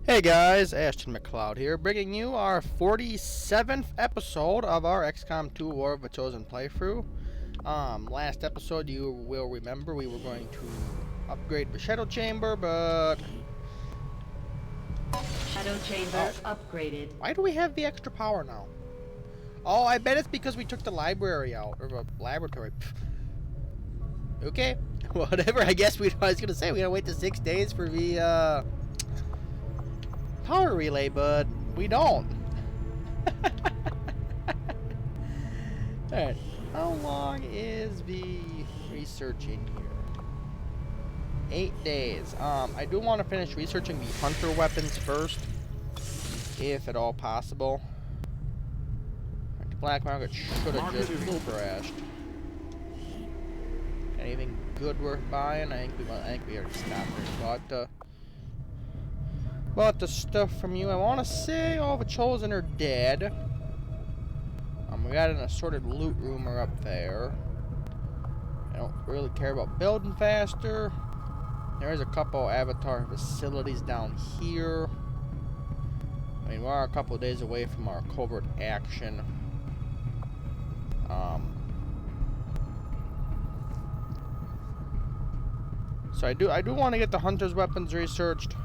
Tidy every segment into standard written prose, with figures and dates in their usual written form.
Hey guys, Ashton McLeod here, bringing you our 47th episode of our Xcom 2 War of the Chosen playthrough. Last episode, you will remember, we were going to upgrade the Shadow Chamber, but... Shadow Chamber upgraded. Why do we have the extra power now? Oh, I bet it's because we took the library out, or the laboratory. Okay, whatever, I guess I was gonna say, we gotta wait the 6 days for the, power relay, but we don't. Alright, how long is the researching here? 8 days. I do want to finish researching the hunter weapons first, if at all possible. The black market should have just crashed. Anything good worth buying? I think we already stopped there. Bought the stuff from you. I want to say all the Chosen are dead. We got an assorted loot rumor up there. I don't really care about building faster. There is a couple avatar facilities down here. I mean, we are a couple of days away from our covert action. So I do want to get the hunter's weapons researched.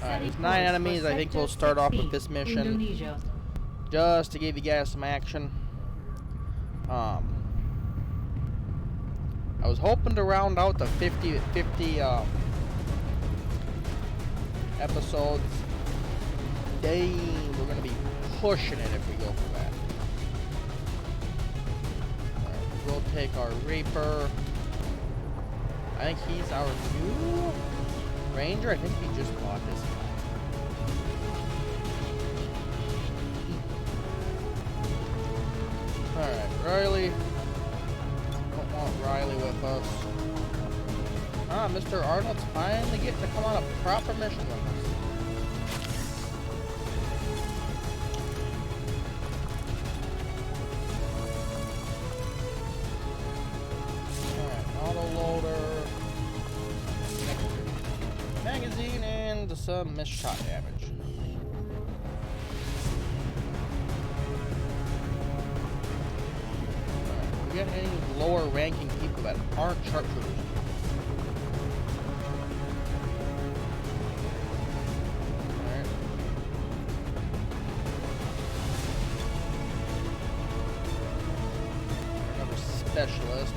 Alright, there's 9 enemies. I think we'll start off with this mission. Just to give you guys some action. I was hoping to round out the 50 episodes. Dang, we're gonna be pushing it if we go for that. Alright, we'll take our Reaper. I think he's our new Ranger. I think we just bought this guy. Alright, Riley. Don't want Riley with us. Mr. Arnold's finally getting to come on a proper mission with us. Alright, autoloader. Magazine and some missed shot damage. We got any lower ranking people that aren't sharpshooters? Alright. Another specialist.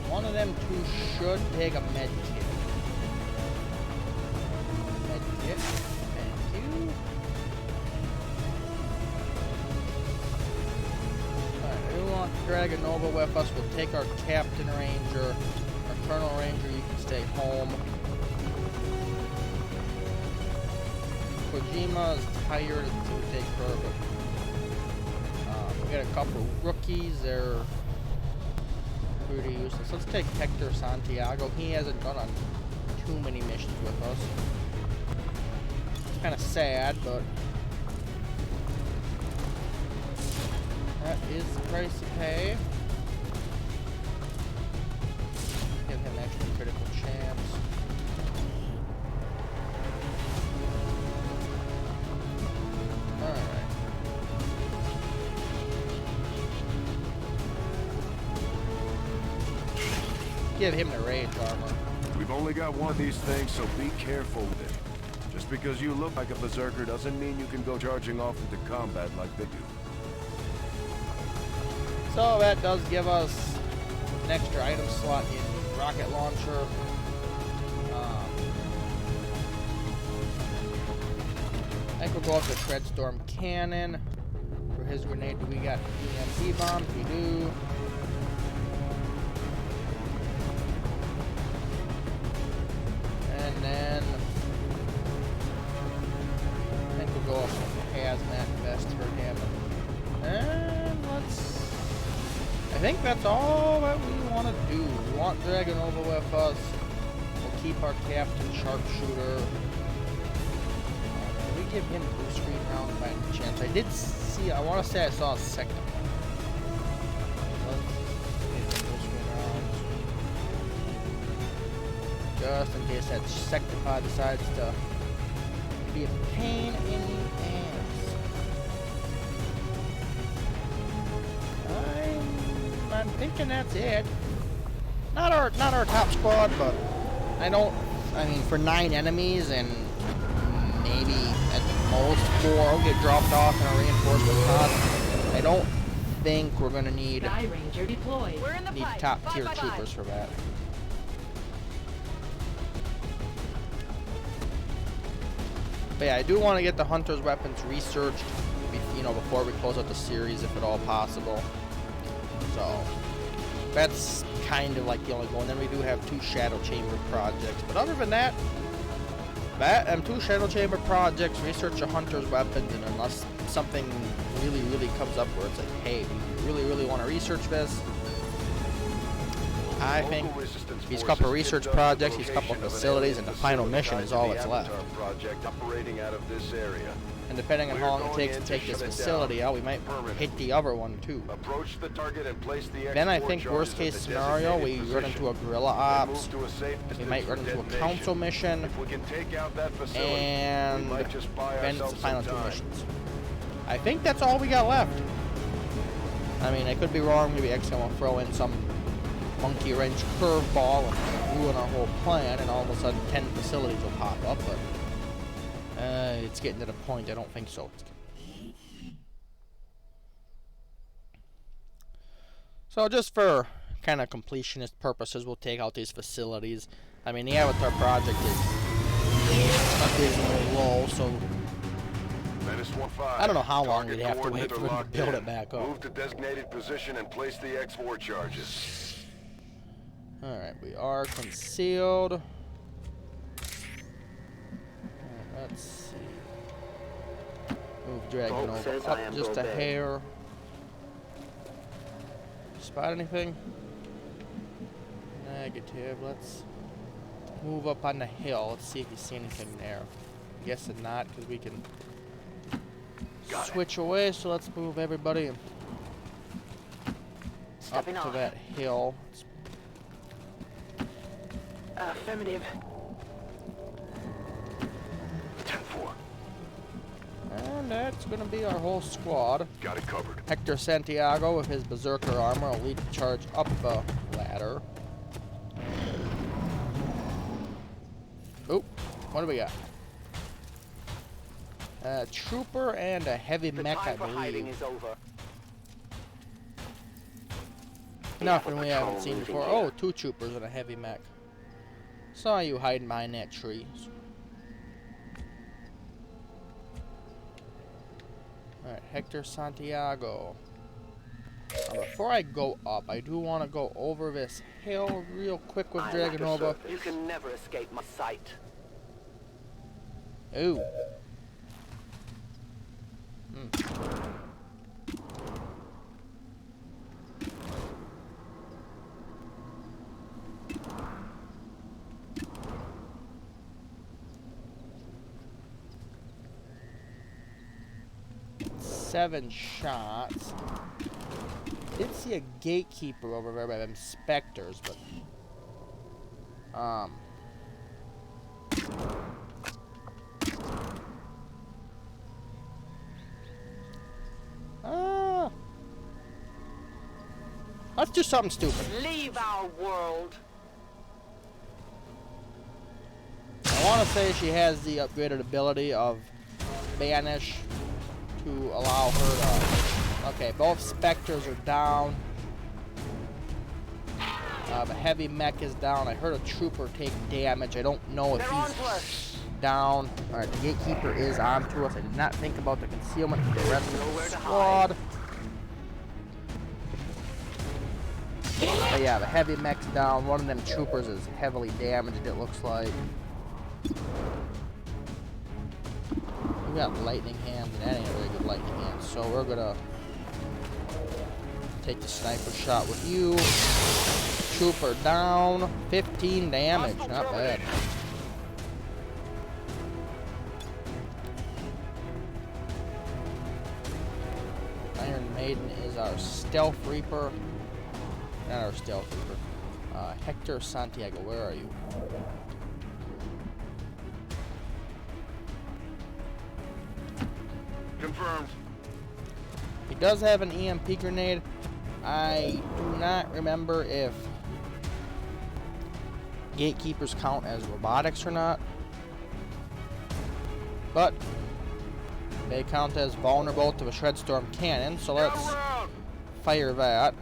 One of them two should take a med kit. Thank you. Alright, we want Dragon Nova with us. We'll take our Captain Ranger. Our Colonel Ranger, you can stay home. Kojima is tired, so we take her, but we got a couple rookies. They're pretty useless. Let's take Hector Santiago. He hasn't done on too many missions with us. Kind of sad, but that is the price to pay. Give him extra critical chance. Alright. Give him the rage armor. We've only got one of these things, so be careful with it. Just because you look like a berserker doesn't mean you can go charging off into combat like they do. So that does give us an extra item slot in the rocket launcher. I think we'll go up the Treadstorm Cannon. For his grenade, do we got EMP bombs? We do. And then go up with the hazmat vest for him. And let's... I think that's all that we want to do. We want Dragon Nova with us. We'll keep our Captain Sharpshooter. Can we give him blue screen rounds by any chance? I did see, I want to say I saw a second one. Let's give him blue screen rounds. Just in case that Sectopod decides to be a pain in the ass. I'm thinking that's it. Not our top squad, but I mean, for 9 enemies and maybe at the most 4 will get dropped off in a reinforcement pod, I don't think we're gonna need top tier troopers for that. But yeah, I do want to get the hunter's weapons researched, you know, before we close out the series, if at all possible. So that's kind of like the only goal. And then we do have 2 shadow chamber projects. But other than that, and 2 shadow chamber projects, research a hunter's weapons, and unless something really comes up where it's like, hey, we really want to research this, I think these couple of research projects, these couple of facilities, and the final mission is all that's left. And depending on how long it takes to take this facility out, we might hit the other one too. Then I think worst case scenario, we run into a guerrilla ops, we might run into a council mission, and then it's the final 2 missions. I think that's all we got left. I mean, I could be wrong, maybe Xcom will throw in some monkey wrench curveball and ruin our whole plan, and all of a sudden 10 facilities will pop up, but it's getting to the point I don't think so. So just for kind of completionist purposes, we'll take out these facilities. I mean, the Avatar project is abysmally low, so I don't know how long we'd have to wait for them to build it back up. Move to designated position and place the X4 charges. Alright, we are concealed. Alright, let's see. Move Dragon over up just a hair. Spot anything? Negative. Let's move up on the hill. Let's see if you see anything there. I'm guessing not, because we can switch away, so let's move everybody up to that hill. Affirmative. 10-4. And that's gonna be our whole squad. Got it covered. Hector Santiago with his berserker armor will lead the charge up the ladder. Oop, what do we got? A trooper and a heavy mech, I believe. Nothing we haven't seen before. Oh, 2 troopers and a heavy mech. Saw you hiding behind that tree. Alright, Hector Santiago. Before I go up, I do want to go over this hill real quick with Dragonova. You can never escape my sight. Ooh. Seven shots. Did see a gatekeeper over there by them specters, but let's do something stupid. Leave our world. I want to say she has the upgraded ability of Banish to allow her to... Okay, both specters are down. The heavy mech is down. I heard a trooper take damage. I don't know if he's down. Alright, the gatekeeper is onto us. I did not think about the concealment of the rest of the squad. But yeah, the heavy mech's down. One of them troopers is heavily damaged, it looks like. We got lightning hands, and that ain't a very good lightning hand. So we're gonna take the sniper shot with you. Trooper down. 15 damage, not bad. Iron Maiden is our stealth reaper. Not our stealth reaper. Hector Santiago, where are you? Confirmed. He does have an EMP grenade. I do not remember if gatekeepers count as robotics or not. But they count as vulnerable to a Shredstorm cannon, so let's fire that.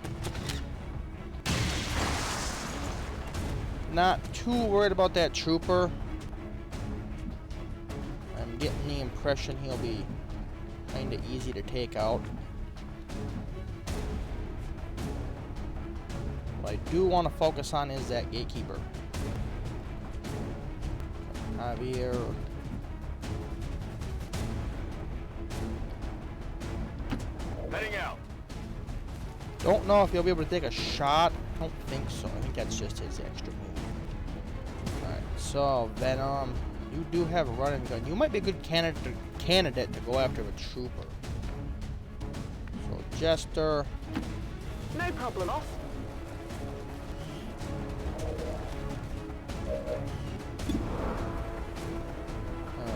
Not too worried about that trooper. I'm getting the impression he'll be kind of easy to take out. What I do want to focus on is that gatekeeper. Javier. Heading out. Don't know if he'll be able to take a shot. I don't think so. I think that's just his extra move. Alright, so Venom, you do have a running gun. You might be a good candidate to go after a trooper. So Jester. No problem, boss.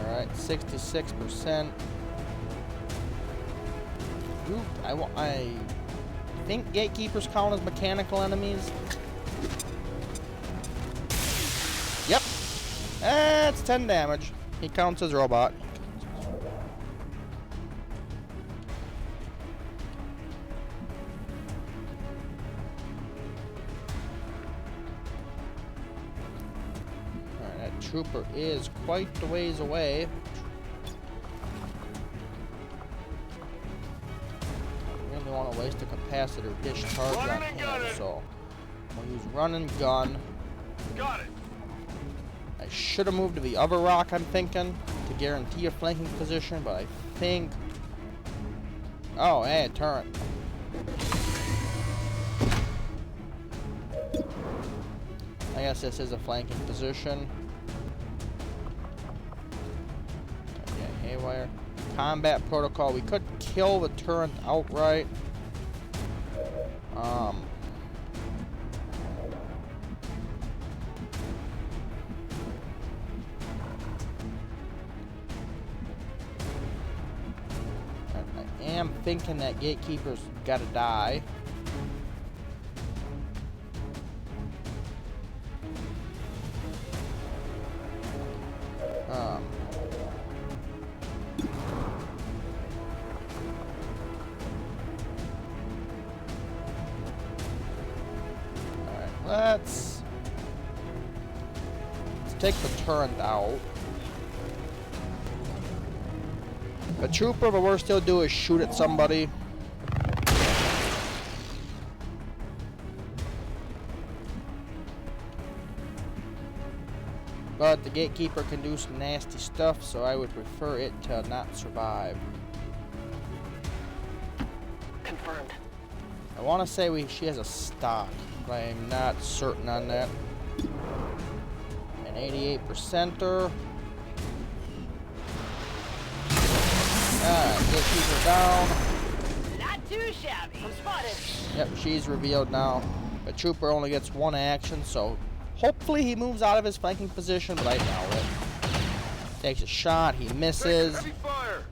Alright, 66%. I think gatekeepers count as mechanical enemies. Yep. That's 10 damage. He counts as robot. Alright, that trooper is quite the ways away. Want to waste a capacitor discharge on him, so we'll use run and gun. Got it. I should have moved to the other rock, I'm thinking, to guarantee a flanking position, but I think... Oh, hey, a turret. I guess this is a flanking position. Okay, haywire. Combat protocol. We could kill the turret outright. I am thinking that gatekeeper's gotta die. Let's take the turret out. The trooper, the worst he'll do is shoot at somebody. But the gatekeeper can do some nasty stuff, so I would prefer it to not survive. Confirmed. I want to say she has a stock, but I'm not certain on that. An 88%er. Alright, gatekeeper down. Not too shabby. I'm spotted. Yep, she's revealed now. The trooper only gets one action, so hopefully he moves out of his flanking position, but I doubt it. Takes a shot, he misses. Heavy fire.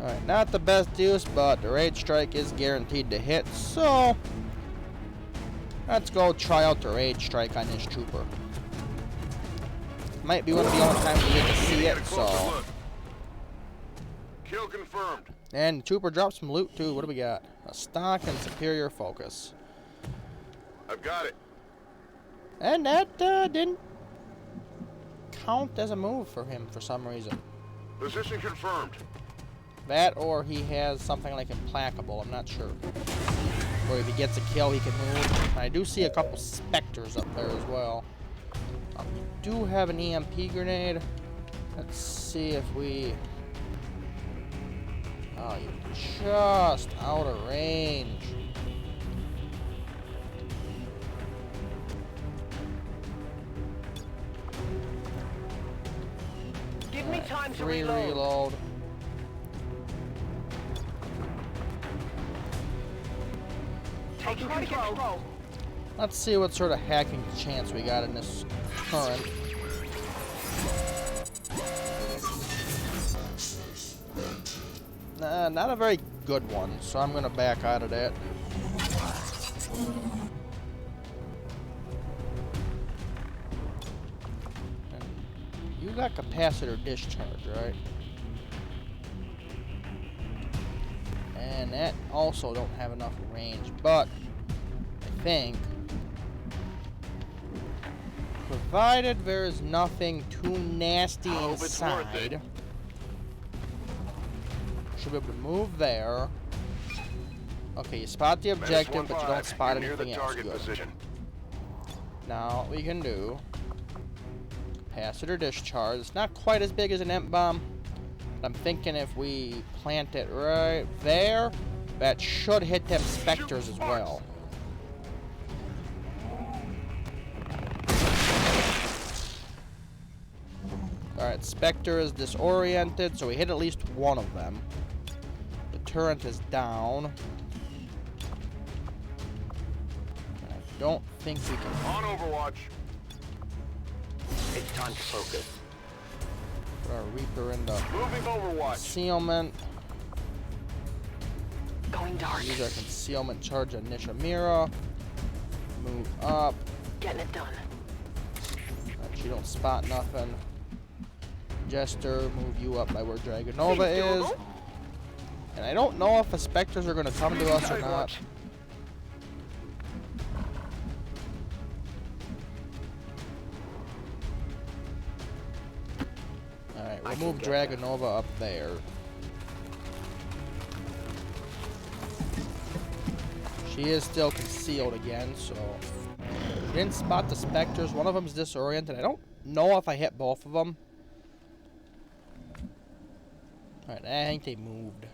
Alright, not the best use, but the Rage Strike is guaranteed to hit, so let's go try out the Rage Strike on this trooper. Might be one of the only times we get to see it, so. Kill confirmed. And the trooper drops some loot too. What do we got? A stock and superior focus. I've got it. And that didn't count as a move for him for some reason. Position confirmed. That or he has something like implacable, I'm not sure. Or if he gets a kill, he can move. I do see a couple specters up there as well. We do have an EMP grenade. Let's see if we... Oh, you're just out of range. me time to Free reload. reload. Taking control. Let's see what sort of hacking chance we got in this current. Nah, not a very good one, so I'm gonna back out of that. And you got capacitor discharge, right? And that also don't have enough range, but I think, provided there is nothing too nasty inside, should be able to move there. Okay, you spot the objective, but you don't spot anything else. Good. Now, what we can do, capacitor discharge. It's not quite as big as an EMP bomb, but I'm thinking if we plant it right there, that should hit them specters as well. Alright, Spectre is disoriented, so we hit at least one of them. The turret is down. I don't think we can... On Overwatch. It's time to focus. Put our Reaper in the Moving Overwatch. concealment. Going dark. Use our concealment charge on Nishimura. Move up. Getting it done. She don't spot nothing. Jester, move you up by where Dragonova is. And I don't know if the Spectres are going to come to us or not. Alright, we'll move Dragonova up there. She is still concealed again, so... Didn't spot the Spectres. One of them's disoriented. I don't know if I hit both of them. Alright, I think they moved.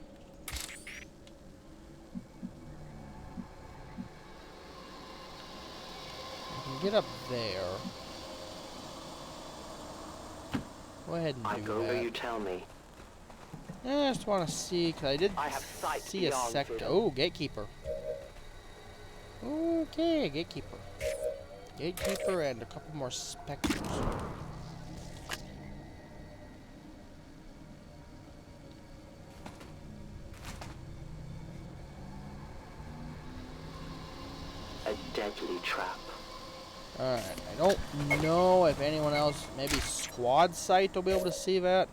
I can get up there. Go ahead and do I go that. where you tell me. I just want to see, because I did I have sight see a beyond sector. freedom. Oh, Gatekeeper. Okay, Gatekeeper. Gatekeeper and a couple more Spectres. A deadly trap. Alright, I don't know if anyone else, maybe Squad Sight will be able to see that.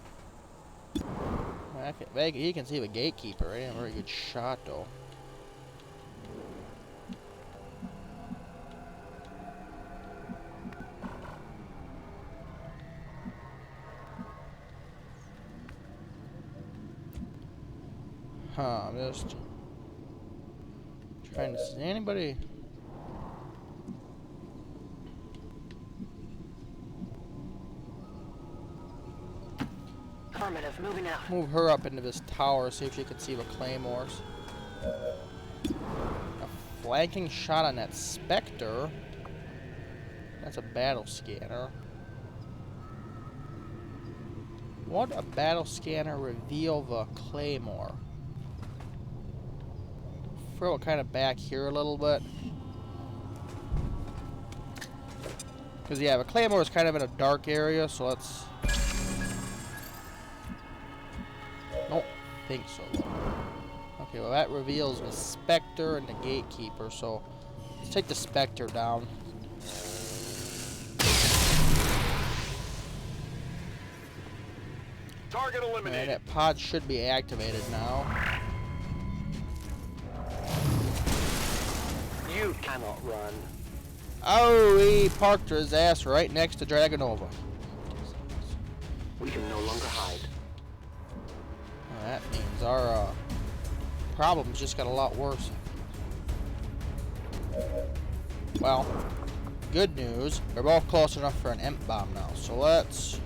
He can see the Gatekeeper. He ain't a very good shot, though. Huh, I'm just trying to see anybody. Affirmative, moving out. Move her up into this tower, see if she can see the claymores. A flanking shot on that Spectre. That's a battle scanner. Would a battle scanner reveal the claymore? Throw it kind of back here a little bit. Because, yeah, the claymore is kind of in a dark area, so let's... Don't think so, though. Okay, well, that reveals the Spectre and the Gatekeeper, so let's take the Spectre down. Target And eliminated. that pod should be activated now. You cannot run. Oh, he parked his ass right next to Dragonova. We can no longer hide. Well, that means our problems just got a lot worse. Well, good news. We're both close enough for an EMP bomb now. So let's...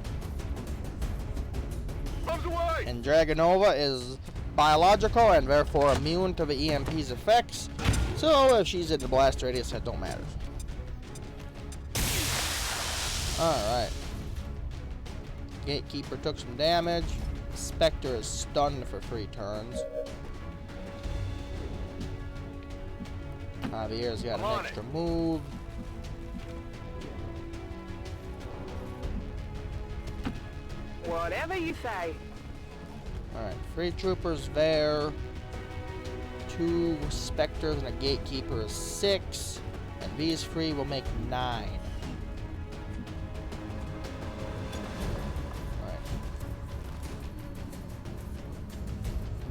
Bombs away! And Dragonova is biological and therefore immune to the EMP's effects. So if she's in the blast radius, that don't matter. Alright. Gatekeeper took some damage. Spectre is stunned for 3 turns. Javier's got an extra move. Whatever you say. Alright, 3 troopers there. 2 specters and a gatekeeper is 6. And these 3 will make 9. Alright.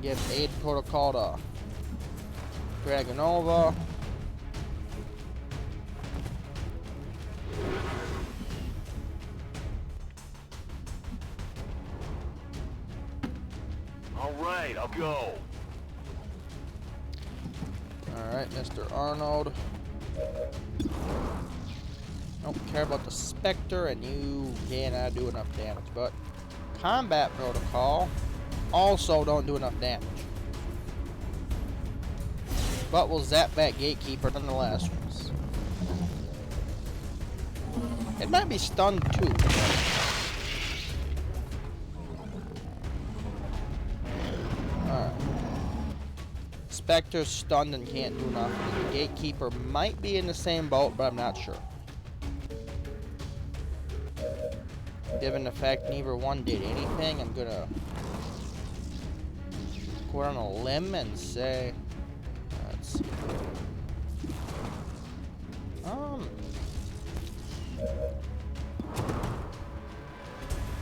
Give aid protocol to Dragonova. All right, I'll go. Alright, Mr. Arnold. Don't care about the Spectre, and you cannot do enough damage. But combat protocol also don't do enough damage. But we'll zap that gatekeeper nonetheless. It might be stunned too. Alright. Spectre's stunned and can't do nothing. The gatekeeper might be in the same boat, but I'm not sure. Given the fact neither one did anything, I'm gonna go on a limb and say, let's see.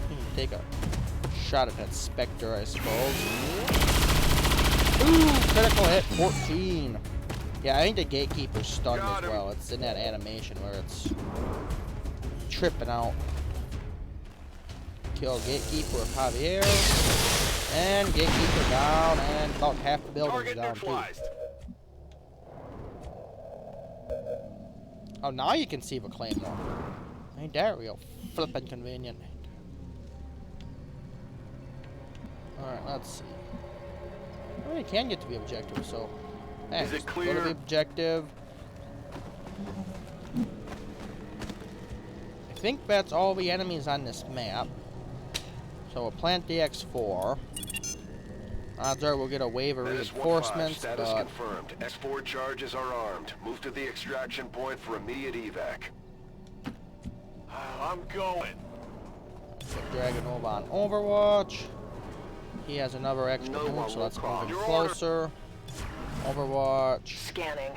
You can take a shot at that Spectre, I suppose. Ooh, critical hit, 14. Yeah, I think the gatekeeper's stunned as well. It's in that animation where it's tripping out. Kill gatekeeper with Javier. And gatekeeper down, and about half the building's down too. Oh, now you can see the claymore. Ain't that real flippin' convenient? Alright, let's see. Well, you can get to the objective, so... Hey, Is it just clear? go to the objective. I think that's all the enemies on this map. So we'll plant the X4. Odds are we'll get a wave of reinforcements, Status but... confirmed. X4 charges are armed. Move to the extraction point for immediate evac. I'm going. Put Dragonova on Overwatch. He has another extra move, so let's move him closer. Overwatch. Scanning.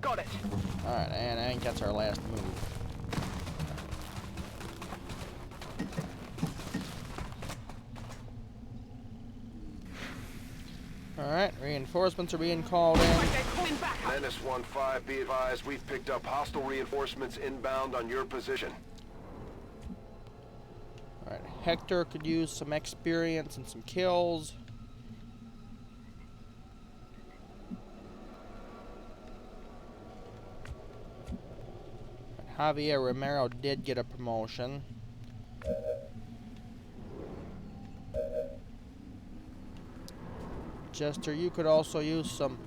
Got it. Alright, and I think that's our last move. Alright, reinforcements are being called in. Menace 1-5, be advised, we've picked up hostile reinforcements inbound on your position. Alright, Hector could use some experience and some kills. Javier Romero did get a promotion. Jester, you could also use some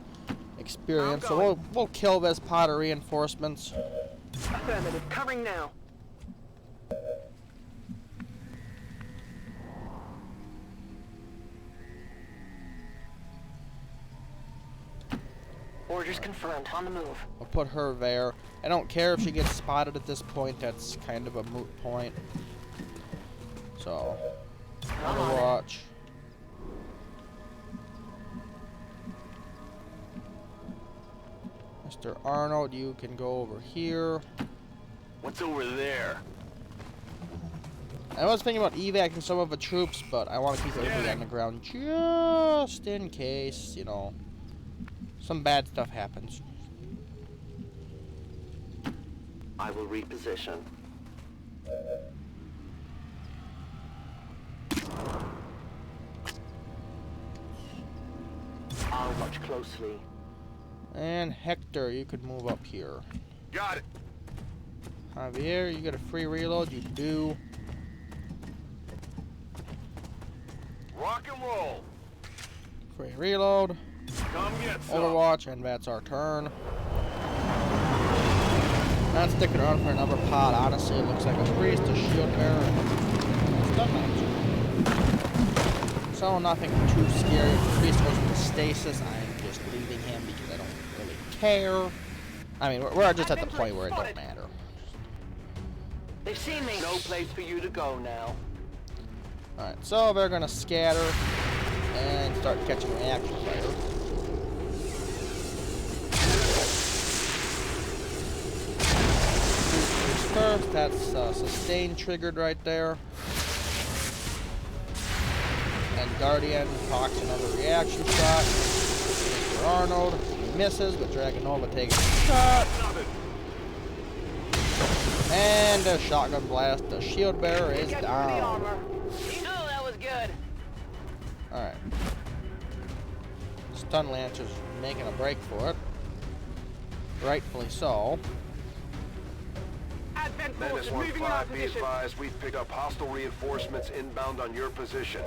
experience, so we'll kill this pot of reinforcements. Affirmative. Covering now. Orders confirmed. On the move. We'll put her there. I don't care if she gets spotted at this point. That's kind of a moot point. So, Overwatch. Mr. Arnold, you can go over here. What's over there? I was thinking about evacuating some of the troops, but I want to keep everybody on the ground just in case, you know, some bad stuff happens. I will reposition. I'll watch closely. And Hector, you could move up here. Got it. Javier, you get a free reload. You do. Rock and roll. Free reload. Come get some. Overwatch, and that's our turn. Not sticking around for another pod. Honestly, it looks like a priest, a shield bearer, and a stun lancer. So nothing too scary. If the priest goes into stasis, I'm just leaving him because I don't really care. I mean, we're just at the point where it don't matter. They've seen me. No place for you to go now. Alright, so they're gonna scatter and start catching reaction fire. First, that's sustain triggered right there. And Guardian cocks another reaction shot. Mr. Arnold misses, but Dragonova takes a shot. And a shotgun blast. The shield bearer is Get through the down. armor. Oh, that was good. Alright. Stun Lancer's making a break for it. Rightfully so. Advent Menace forces moving in our 1-5, be position. advised, we've picked up hostile reinforcements inbound on your position.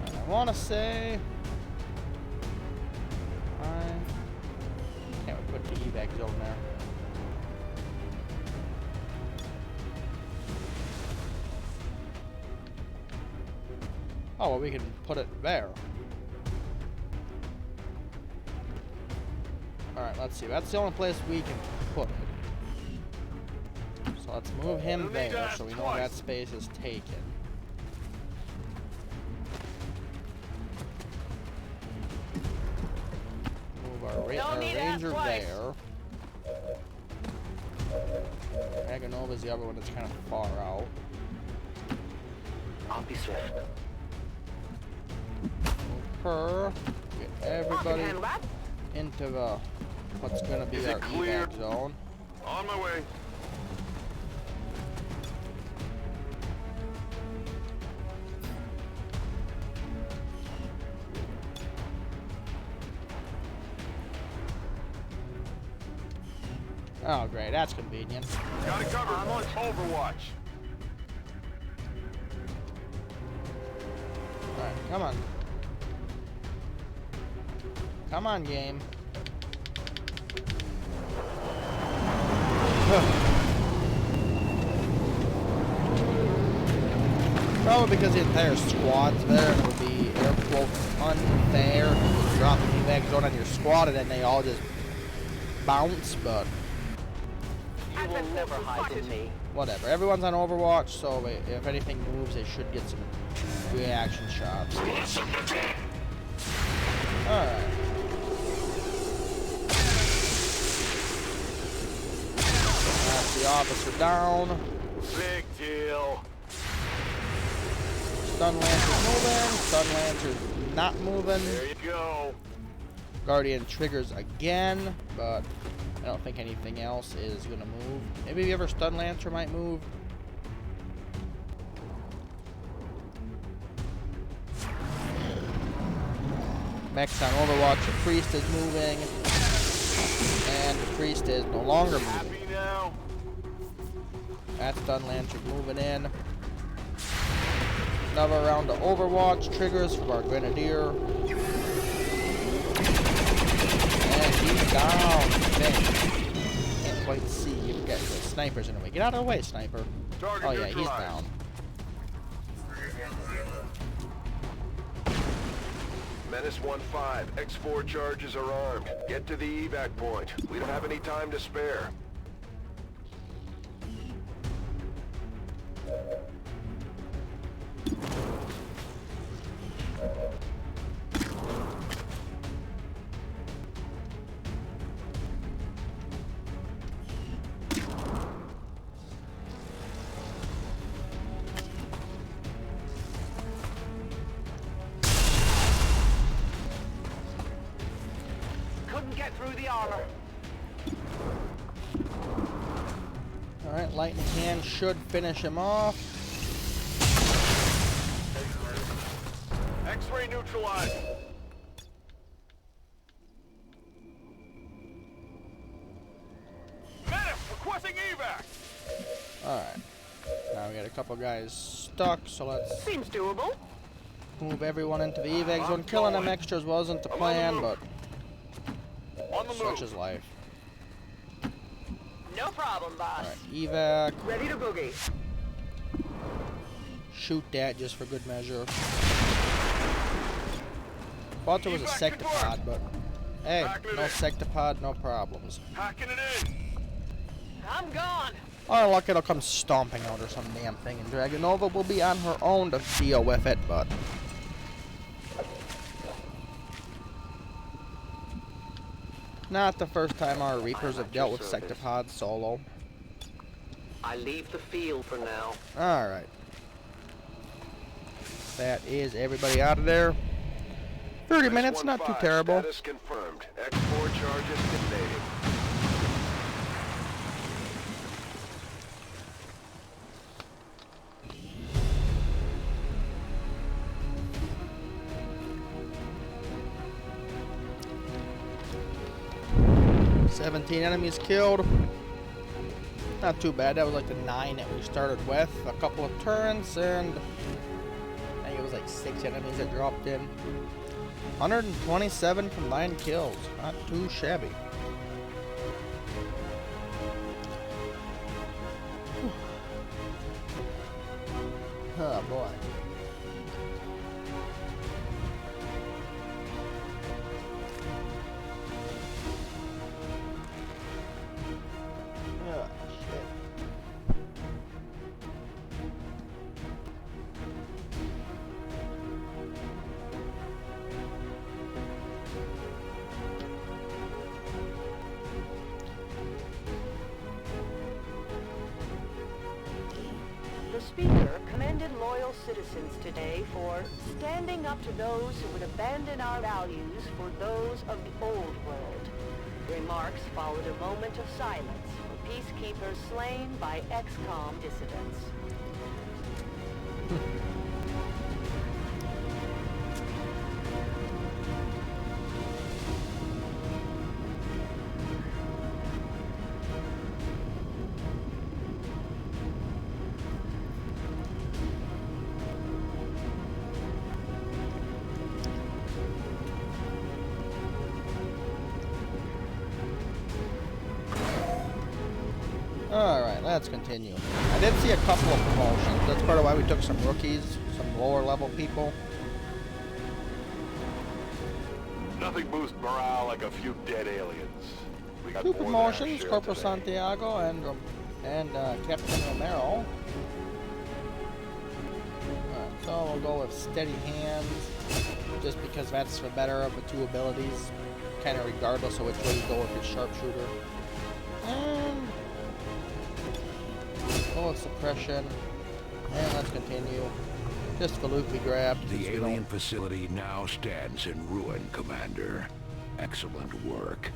I want to say... Can't we put the evac zone there? Oh, well, we can put it there. Alright, let's see. That's the only place we can put it. So let's move him there so we know that space is taken. Move our ranger there. Draganova's the other one that's kind of far out. I'll be swift. Her, get everybody handle that. into the what's gonna be our evac zone. On my way. Oh great, that's convenient. Got it covered. I'm on Overwatch. Alright, come on. Come on, game. Probably because the entire squad's there and it would be air quotes unfair to drop an evac zone on your squad and then they all just bounce, but You will never hide from me. whatever. Everyone's on Overwatch, so if anything moves, they should get some reaction shots. Alright. That's the officer down. Big deal. Stun Lancer's moving. Stun Lancer's not moving. There you go. Guardian triggers again, but I don't think anything else is going to move. Maybe the other Stun Lancer might move. Mech's on Overwatch. The Priest is moving. And the Priest is no longer moving. Happy now? That Stun Lancer moving in. Another round of Overwatch triggers from our Grenadier. And he's down. Dang. Can't quite see. You get the snipers in the way. Get out of the way, sniper. Target Oh yeah, he's neutralized. down. Menace 1-5, X4 charges are armed. Get to the evac point. We don't have any time to spare. Couldn't get through the armor. Alright, Lightning Hand should finish him off. X-ray neutralized. Menace requesting evac. Alright. Now We got a couple guys stuck, so let's Seems doable. move everyone into the evac zone. Killing them extras wasn't the plan, but such is life. No problem, boss. Alright, evac. Ready to boogie. Shoot that just for good measure. Thought there was a sectopod, but hey, no sectopod, no problems. Hacking it in. I'm gone. Oh, luck it'll come stomping out or some damn thing, and Dragonova will be on her own to deal with it, but not the first time our Reapers have dealt with sectopods solo. I leave the field for now. Alright. That is everybody out of there. 30 minutes, not too terrible. Status confirmed. Export charges detonating. $17 enemies killed. Not too bad. That was like the 9 that we started with. A couple of turns, and I think it was like 6 enemies that dropped in. 127 combined kills. Not too shabby. Whew. Oh boy. Oh, shit. The speaker commended loyal citizens today for standing up to those who would abandon our values for those of the old world. Remarks followed a moment of silence for peacekeepers slain by Xcom dissidents. Alright, let's continue. I did see a couple of promotions. That's part of why we took some rookies, some lower level people. Nothing boosts morale like a few dead aliens. We got 2 more than our promotions, share Corporal today. Santiago and Captain Romero. Alright, so we'll go with Steady Hands, just because that's the better of the 2 abilities, kind of regardless of which way you go with your Sharpshooter. And go with Suppression, and let's continue. Just the loot we grabbed. The alien facility now stands in ruin, Commander. Excellent work.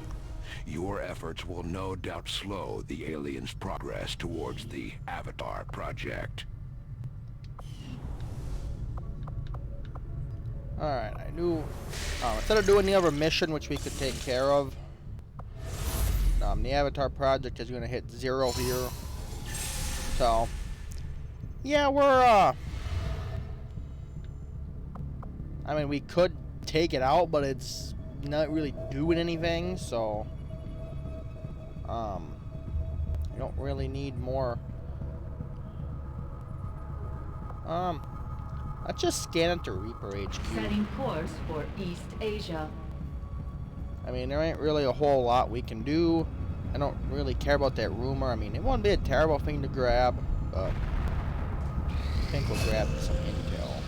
Your efforts will no doubt slow the aliens' progress towards the Avatar project. Alright, I knew... instead of doing the other mission, which we could take care of, the Avatar project is going to hit 0 here. So, yeah, we're, I mean, we could take it out, but it's not really doing anything, so, you don't really need more. Let's just scan it to Reaper HQ. Setting course for East Asia. I mean, there ain't really a whole lot we can do. I don't really care about that rumor. I mean, it wouldn't be a terrible thing to grab, but I think we'll grab some intel.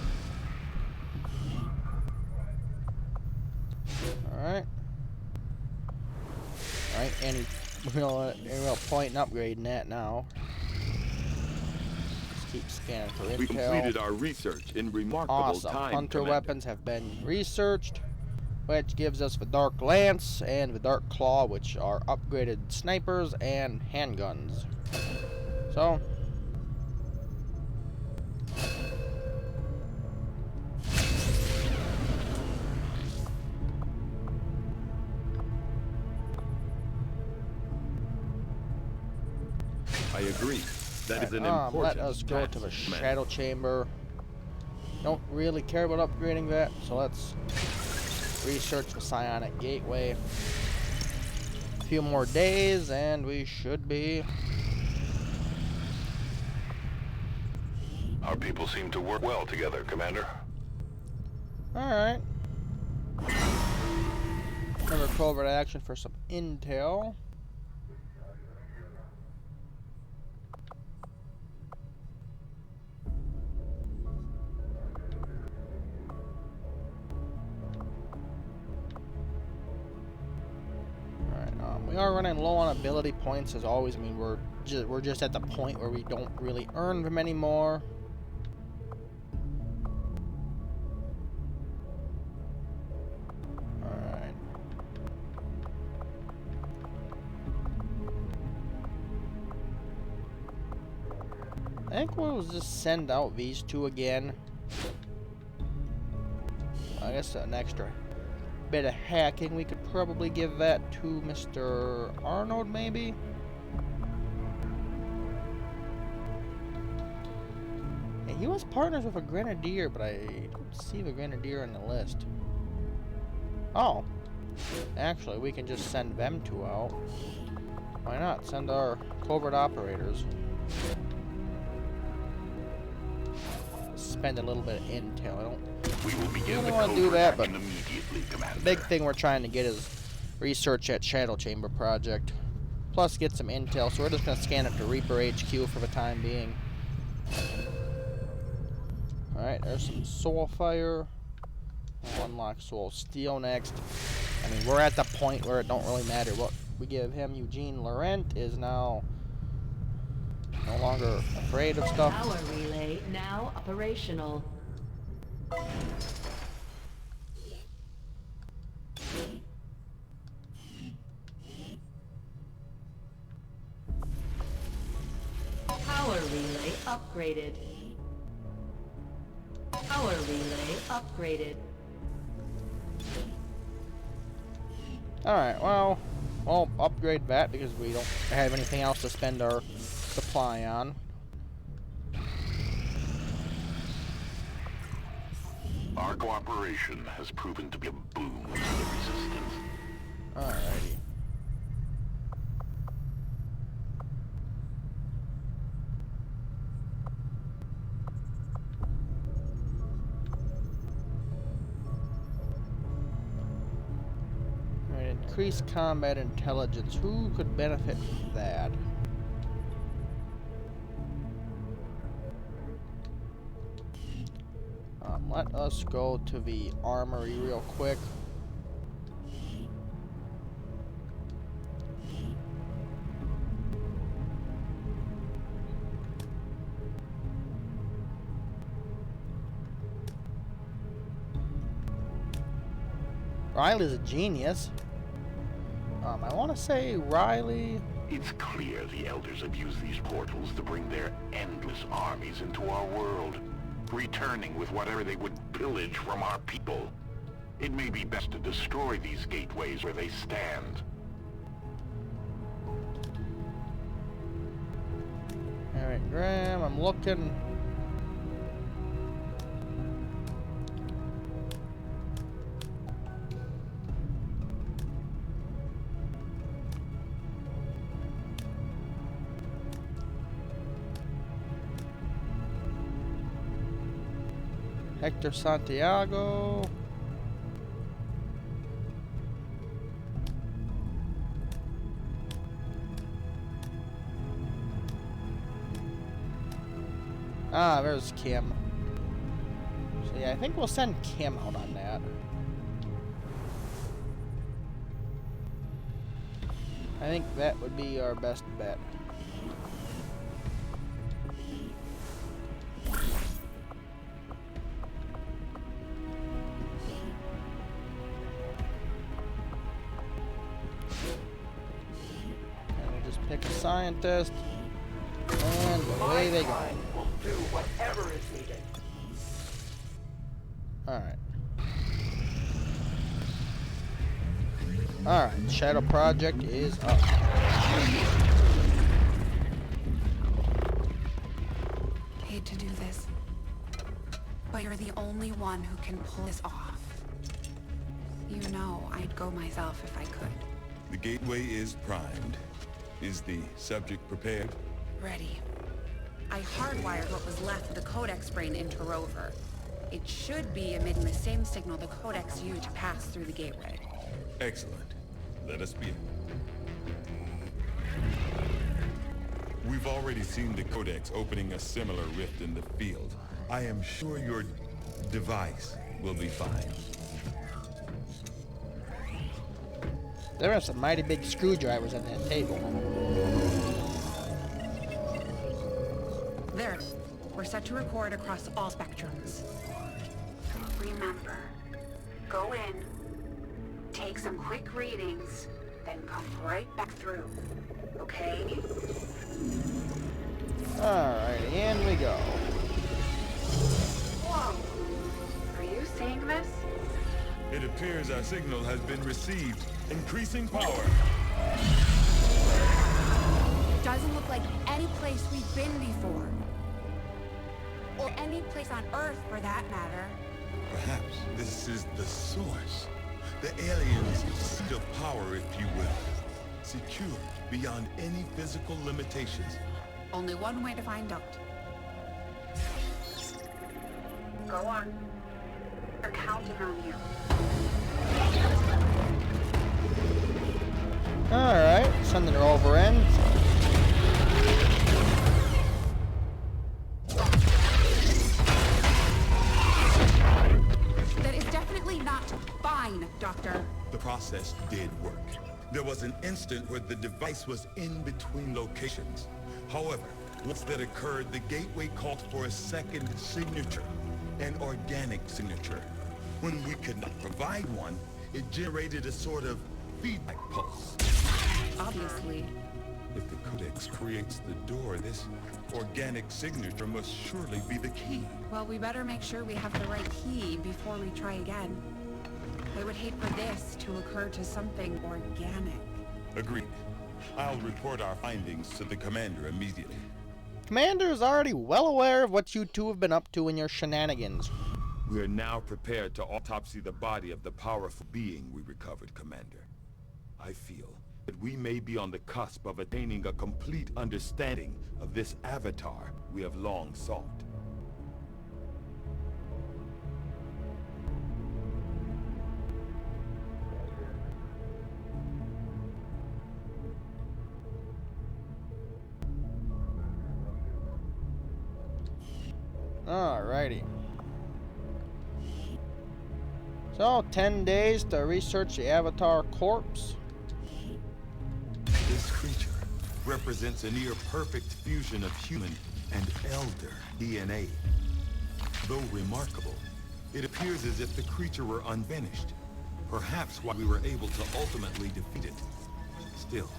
Alright. Alright, any real point in upgrading that now. Just keep scanning for intel. We completed our research in remarkable Awesome. time, Hunter Commander. weapons have been researched, which gives us the Dark Lance and the Dark Claw, which are upgraded snipers and handguns. So, I agree. That is an Let important us go to the task, man. shadow chamber. Don't really care about upgrading that, so let's research the psionic gateway. A few more days and we should be. Our people seem to work well together, Commander. Alright. Another covert action for some intel. We are running low on ability points as always. I mean, we're just at the point where we don't really earn them anymore. Alright. I think we'll just send out these two again. I guess an extra bit of hacking, we could probably give that to Mr. Arnold, maybe? Yeah, he was partners with a grenadier, but I don't see the grenadier on the list. Oh. Actually, we can just send them two out. Why not? Send our covert operators. Spend a little bit of intel. I don't We will begin really the want to do covert that, but action immediately, Commander. the big thing we're trying to get is research that Shadow Chamber project. Plus get some intel, so we're just going to scan it to Reaper HQ for the time being. Alright, there's some Soul Fire. We'll unlock Soul Steel next. I mean, we're at the point where it don't really matter what we give him. Eugene Laurent is now no longer afraid of stuff. Power relay now operational. Power relay upgraded. Power relay upgraded. Alright, well, we'll upgrade that because we don't have anything else to spend our supply on. Our cooperation has proven to be a boon to the Resistance. Alrighty. Alright, increased combat intelligence. Who could benefit from that? Let us go to the armory real quick. Riley's a genius. I want to say Riley. It's clear the Elders have used these portals to bring their endless armies into our world, returning with whatever they would pillage from our people. It may be best to destroy these gateways where they stand. Alright, Graham, I'm looking. Hector Santiago. Ah, there's Kim. So yeah, I think we'll send Kim out on that. I think that would be our best bet. Pick a scientist, and away they go. We'll do whatever is needed. Alright. Alright, Shadow Project is up. hate to do this, but you're the only one who can pull this off. You know I'd go myself if I could. The gateway is primed. Is the subject prepared? Ready. I hardwired what was left of the Codex brain into Rover. It should be emitting the same signal the Codex used to pass through the gateway. Excellent. Let us begin. We've already seen the Codex opening a similar rift in the field. I am sure your device will be fine. There are some mighty big screwdrivers on that table. There. We're set to record across all spectrums. Remember, go in, take some quick readings, then come right back through. Okay? Alright, in we go. Whoa! Are you seeing this? It appears our signal has been received. Increasing power. It doesn't look like any place we've been before. Or any place on Earth, for that matter. Perhaps this is the source. The aliens' seat of power, if you will. Secure beyond any physical limitations. Only one way to find out. Go on. We're counting on you. Alright, sending her over in. That is definitely not fine, Doctor. The process did work. There was an instant where the device was in between locations. However, once that occurred, the gateway called for a second signature, an organic signature. When we could not provide one, it generated a sort of feedback pulse. Obviously. If the Codex creates the door, this organic signature must surely be the key. Well, we better make sure we have the right key before we try again. I would hate for this to occur to something organic. Agreed. I'll report our findings to the commander immediately. Commander is already well aware of what you two have been up to in your shenanigans. We are now prepared to autopsy the body of the powerful being we recovered, Commander. I feel that we may be on the cusp of attaining a complete understanding of this avatar we have long sought. Alrighty. So, 10 days to research the Avatar corpse. This creature represents a near-perfect fusion of human and elder DNA. Though remarkable, it appears as if the creature were unfinished. Perhaps why we were able to ultimately defeat it. Still,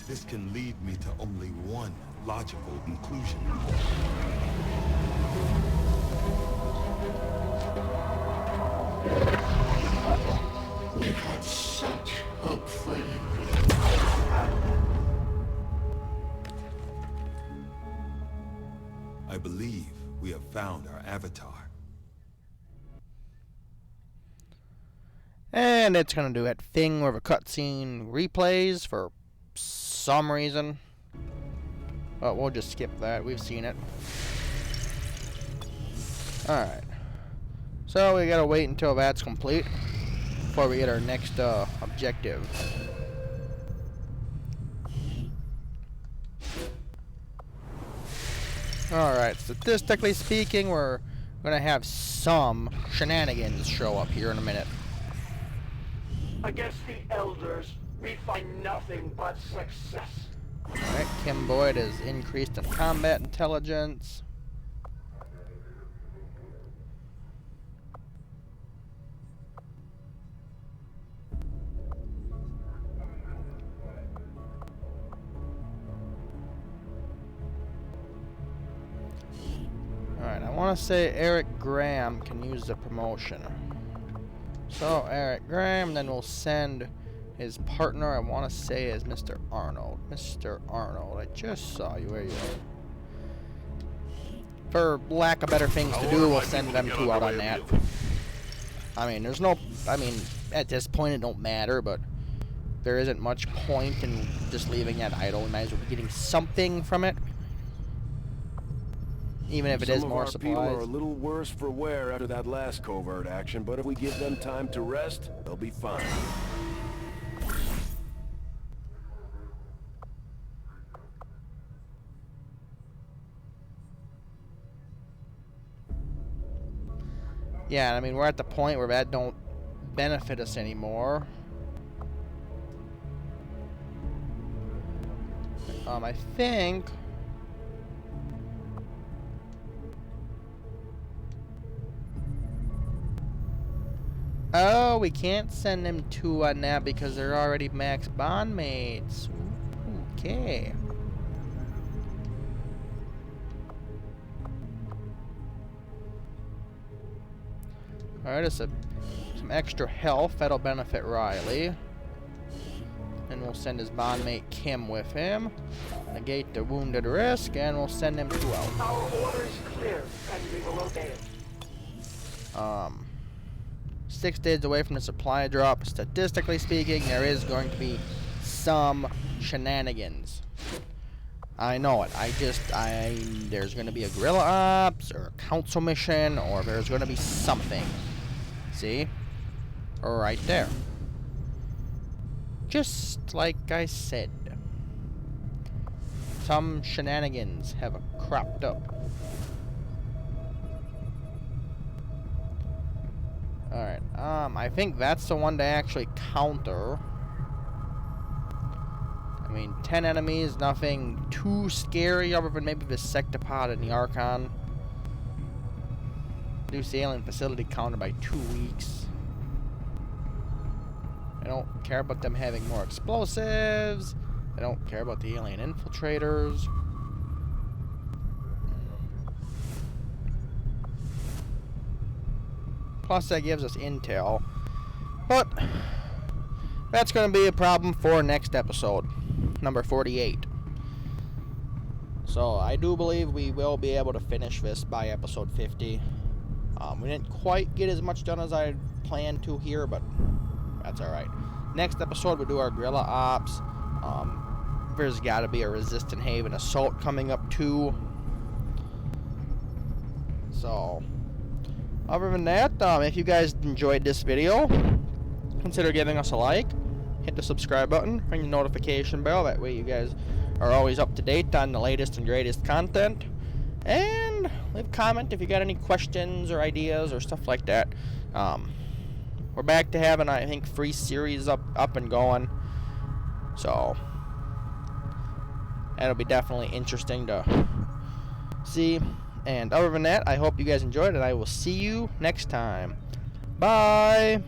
this can lead me to only one logical conclusion. We had such hope for you. I believe we have found our avatar. And it's gonna do that thing where the cutscene replays for some reason. But we'll just skip that. We've seen it. Alright. So we gotta wait until that's complete before we get our next objective. Alright, statistically speaking, we're gonna have some shenanigans show up here in a minute. Against the elders, we find nothing but success. Alright, Kim Boyd is increased in combat intelligence. Alright, I want to say Eric Graham can use the promotion. So, Eric Graham, then we'll send his partner, I want to say, is Mr. Arnold. Mr. Arnold, I just saw you. Where are you at? for lack of better things to do, we'll send them two out on that. I mean, there's no, I mean, at this point it don't matter, but there isn't much point in just leaving that idle. We might as well be getting something from it, even if it is more supplies. Some of our people are a little worse for wear after that last covert action, but if we give them time to rest, they'll be fine. Yeah, I mean, we're at the point where that don't benefit us anymore. I think... Oh, we can't send them two on that because they're already max bond mates. Ooh, okay. Alright, it's some extra health. That'll benefit Riley. And we'll send his bondmate Kim with him. Negate the wounded risk, and we'll send him two out. Our order is clear, and we will obey it. 6 days away from the supply drop. Statistically speaking, there is going to be some shenanigans. I know it. There's going to be a guerrilla ops, or a council mission, or there's going to be something. See? Right there. Just like I said. Some shenanigans have cropped up. Alright, I think that's the one to actually counter. I mean, 10 enemies, nothing too scary other than maybe the Sectopod and the Archon. Reduce the alien facility counter by 2 weeks. I don't care about them having more explosives. I don't care about the alien infiltrators. Plus that gives us intel. But that's going to be a problem for next episode, number 48. So I do believe we will be able to finish this by episode 50. We didn't quite get as much done as I planned to here, but that's alright. Next episode we'll do our guerrilla ops. There's got to be a Resistant Haven assault coming up too. So, other than that, if you guys enjoyed this video, consider giving us a like, hit the subscribe button, ring the notification bell, that way you guys are always up to date on the latest and greatest content, and leave a comment if you got any questions or ideas or stuff like that. We're back to having, I think, free series up and going, so that'll be definitely interesting to see. And other than that, I hope you guys enjoyed, and I will see you next time. Bye!